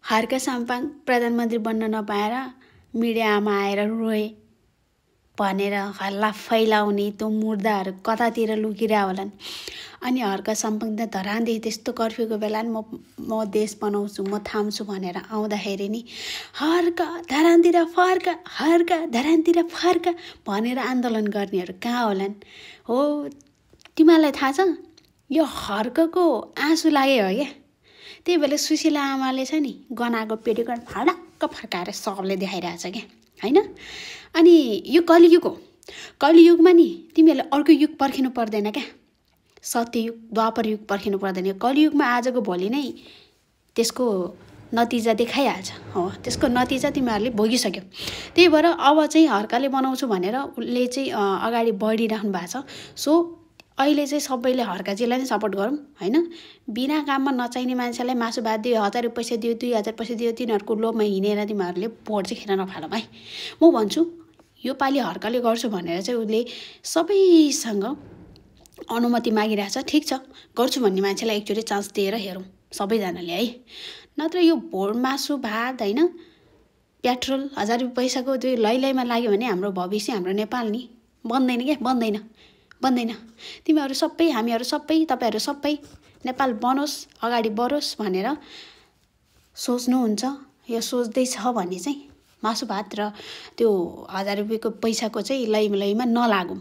हर्क साम्पाङ प्रधानमन्त्री बन्न नपाएर मिडियामा आएर रोए भनेर हल्ला फैलाउने त्यो मुर्दाहरू कतातिर लुकिरह होलान्। अनि हर्क साम्पाङ त धरानदेखि त्यस्तो कर्फ्यूको बेला नि म देश बनाउँछु म थाम्छु भनेर आउँदाखेरि नि हर्क धरानतिर फर्क हर्क धरानतिर फर्क भनेर आन्दोलन गर्नेहरू कहाँ होलान्? हो तिमीलाई थाहा छ यो हर्कको आँसु लाग्यो हो क्या। त्यही भएर सुशीला आमाले छ नि गनाको पेटीकोट फडक्क फर्काएर सबले देखाइरहेछ क्या हैन। अनि यो कलियुग हो। कलियुगमा नि तिमीहरूले अर्को युग पर्खिनु पर्दैन क्या। सत्ययुग द्वापर युग पर्खिनु पर्दैन। कलियुगमा आजको भोलि नै त्यसको नतिजा देखाइहाल्छ। हो त्यसको नतिजा तिमीहरूले भोगिसक्यो। त्यही भएर अब चाहिँ हर्कले बनाउँछु भनेर उसले चाहिँ अगाडि बढिराख्नु भएको छ। सो अहिले चाहिँ सबैले हर्कजीलाई नै सपोर्ट गरौँ हैन। बिना काममा नचाहिने मान्छेलाई मासु भात दियो 1000 पैसा दियो 2000 पैसा दियो तिनीहरूको लोभमा हिँडेर तिमीहरूले भोट चाहिँ खेर नफालौ है। म भन्छु यो पालि हर्कले गर्छु भनेर चाहिँ उसले सबैसँग अनुमति मागिरहेछ। ठिक छ गर्छु भन्ने मान्छेलाई एकचोटि चान्स दिएर हेरौँ सबैजनाले है। नत्र यो भोट मासु भात हैन पेट्रोल 1000 पैसाको त्यो लैलैमा लाग्यो भने हाम्रो भविष्य हाम्रो नेपाल नि बन्दैन क्या बन्दैन। तिमीहरू सबै हामीहरू सबै तपाईहरू सबै नेपाल बनोस् अगाडि बढोस् भनेर सोच्नुहुन्छ यो सोच्दैछ भने चाहिँ मासु भात र त्यो 1000 रुपैयाँको पैसाको चाहिँ लैमा नलागौँ।